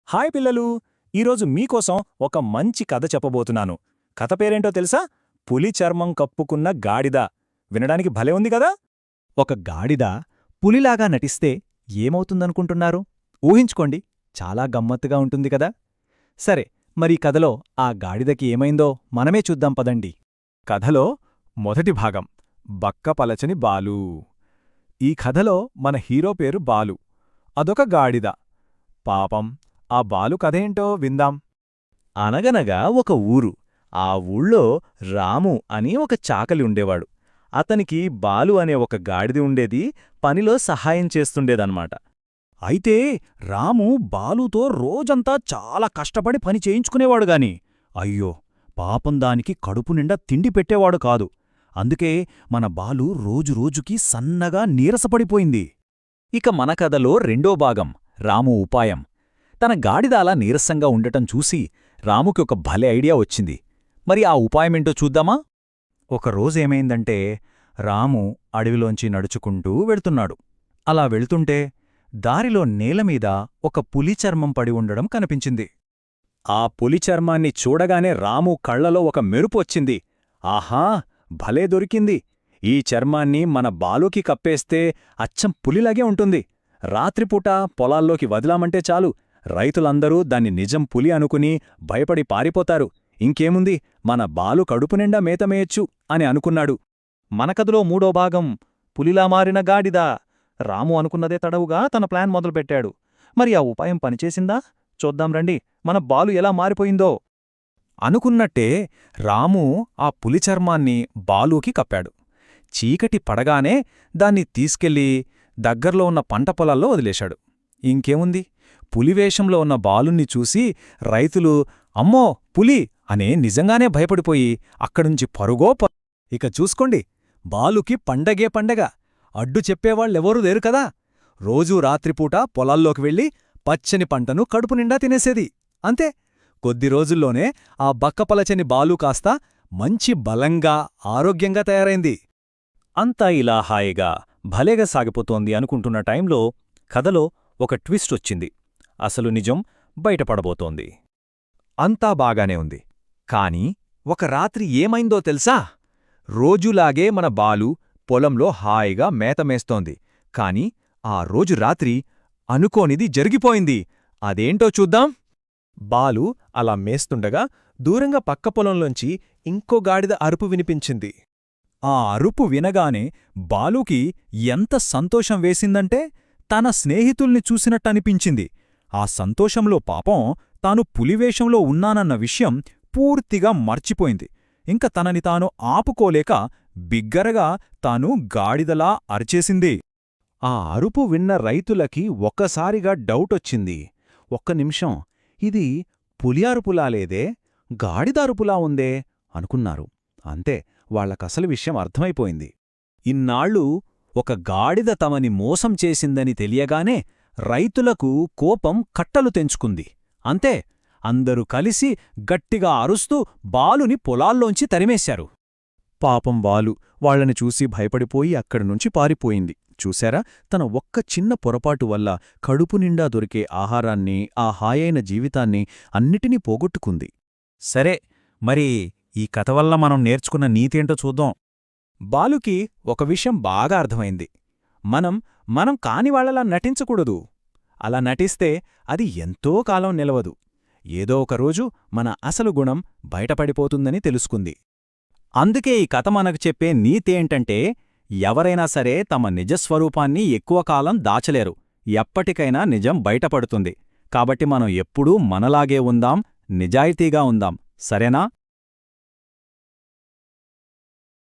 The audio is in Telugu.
హాయ్ పిల్లలు! ఈరోజు మీకోసం ఒక మంచి కథ చెప్పబోతున్నాను. కథ పేరేంటో తెలుసా? పులి చర్మం కప్పుకున్న గాడిద. వినడానికి భలే ఉంది కదా? ఒక గాడిద పులిలాగా నటిస్తే ఏమవుతుందనుకుంటున్నారు? ఊహించుకోండి, చాలా గమ్మత్తుగా ఉంటుంది కదా. సరే, మరీ కథలో ఆ గాడిదకి ఏమైందో మనమే చూద్దాం పదండి. కథలో మొదటి భాగం, బక్కపలచని బాలు. ఈ కథలో మన హీరో పేరు బాలు. అదొక గాడిద. పాపం, ఆ బాలు కథేంటో విందాం. అనగనగా ఒక ఊరు. ఆ ఊళ్ళో రాము అని ఒక చాకలి ఉండేవాడు. అతనికి బాలు అనే ఒక గాడిద ఉండేది, పనిలో సహాయం చేస్తుండేదన్నమాట. అయితే రాము బాలుతో రోజంతా చాలా కష్టపడి పని చేయించుకునేవాడుగాని, అయ్యో పాపం దానికి కడుపు నిండా తిండి పెట్టేవాడు కాదు. అందుకే మన బాలు రోజురోజుకీ సన్నగా నీరసపడిపోయింది. ఇక మన కథలో రెండో భాగం, రాము ఉపాయం. తన గాడిద అలా నీరసంగా ఉండటం చూసి రాముకి ఒక భలే ఐడియా వచ్చింది. మరి ఆ ఉపాయమేంటో చూద్దామా? ఒకరోజేమైందంటే, రాము అడవిలోంచి నడుచుకుంటూ వెళ్తున్నాడు. అలా వెళ్తుంటే దారిలో నేలమీద ఒక పులి చర్మం పడి ఉండడం కనిపించింది. ఆ పులి చర్మాన్ని చూడగానే రాము కళ్లలో ఒక మెరుపు వచ్చింది. ఆహా, భలే దొరికింది! ఈ చర్మాన్ని మన బాలుకి కప్పేస్తే అచ్చం పులిలాగే ఉంటుంది. రాత్రిపూట పొలాల్లోకి వదిలామంటే చాలు, రైతులందరూ దాన్ని నిజం పులి అనుకుని భయపడి పారిపోతారు. ఇంకేముంది, మన బాలు కడుపునిండా మేతమేయచ్చు అని అనుకున్నాడు. మన కథలో మూడో భాగం, పులిలా మారిన గాడిద. రాము అనుకున్నదే తడవుగా తన ప్లాన్ మొదలుపెట్టాడు. మరి ఆ ఉపాయం పనిచేసిందా? చూద్దాం రండి, మన బాలు ఎలా మారిపోయిందో. అనుకున్నట్టే రాము ఆ పులి చర్మాన్ని బాలూకి కప్పాడు. చీకటి పడగానే దాన్ని తీసుకెళ్లి దగ్గర్లో ఉన్న పంట పొలాల్లో వదిలేశాడు. ఇంకేముంది, పులివేషంలో ఉన్న బాలుణ్ణి చూసి రైతులు అమ్మో పులి అనే నిజంగానే భయపడిపోయి అక్కడుంచి పరుగో ఇక చూసుకోండి, బాలుకి పండగే పండగ. అడ్డు చెప్పేవాళ్ళెవరూ లేరు కదా. రోజూ రాత్రిపూట పొలాల్లోకి వెళ్ళి పచ్చని పంటను కడుపు నిండా తినేసేది. అంతే, కొద్ది రోజుల్లోనే ఆ బక్కపలచని బాలు కాస్త మంచి బలంగా, ఆరోగ్యంగా తయారైంది. అంతా ఇలా హాయిగా భలేగా సాగిపోతోంది అనుకుంటున్న టైంలో కథలో ఒక ట్విస్ట్ వచ్చింది. అసలు నిజం బయటపడబోతోంది. అంతా బాగానే ఉంది. కాని ఒక రాత్రి ఏమైందో తెలుసా? రోజులాగే మన బాలు పొలంలో హాయిగా మేతమేస్తోంది. కాని ఆ రోజు రాత్రి అనుకోనిది జరిగిపోయింది. అదేంటో చూద్దాం. బాలు అలా మేస్తుండగా దూరంగా పక్క పొలంలోంచి ఇంకో గాడిద అరుపు వినిపించింది. ఆ అరుపు వినగానే బాలుకి ఎంత సంతోషం వేసిందంటే, తన స్నేహితుల్ని చూసినట్టనిపించింది. ఆ సంతోషంలో పాపం తాను పులివేషంలో ఉన్నానన్న విషయం పూర్తిగా మర్చిపోయింది. ఇంక తనని తాను ఆపుకోలేక బిగ్గరగా తాను గాడిదలా అరిచేసింది. ఆ అరుపు విన్న రైతులకి ఒక్కసారిగా డౌటొచ్చింది. ఒక్క నిమిషం, ఇది పులి అరుపులా లేదే, గాడిద అరుపులా ఉందే అనుకున్నారు. అంతే, వాళ్లకసలు విషయం అర్థమైపోయింది. ఇన్నాళ్ళు ఒక గాడిద తమని మోసం చేసిందని తెలియగానే రైతులకు కోపం కట్టలు తెంచుకుంది. అంతే, అందరూ కలిసి గట్టిగా అరుస్తూ బాలుని పొలాల్లోంచి తరిమేశారు. పాపం బాలు వాళ్లని చూసి భయపడిపోయి అక్కడినుంచి పారిపోయింది. చూశారా, తన ఒక్క చిన్న పొరపాటు వల్ల కడుపు నిండా దొరికే ఆహారాన్ని, ఆ హాయైన జీవితాన్ని అన్నిటినీ పోగొట్టుకుంది. సరే, మరి ఈ కథ వల్ల మనం నేర్చుకున్న నీతేంటో చూద్దాం. బాలుకి ఒక విషయం బాగా అర్థమైంది. మనం కానివాళ్లలా నటించకూడదు. అలా నటిస్తే అది ఎంతో కాలం నిలవదు. ఏదో ఒకరోజు మన అసలు గుణం బయటపడిపోతుందని తెలుసుకుంది. అందుకే ఈ కథ మనకు చెప్పే నీతేంటంటే, ఎవరైనా సరే తమ నిజస్వరూపాన్ని ఎక్కువ కాలం దాచలేరు. ఎప్పటికైనా నిజం బయటపడుతుంది. కాబట్టి మనం ఎప్పుడూ మనలాగే ఉందాం, నిజాయితీగా ఉందాం. సరేనా?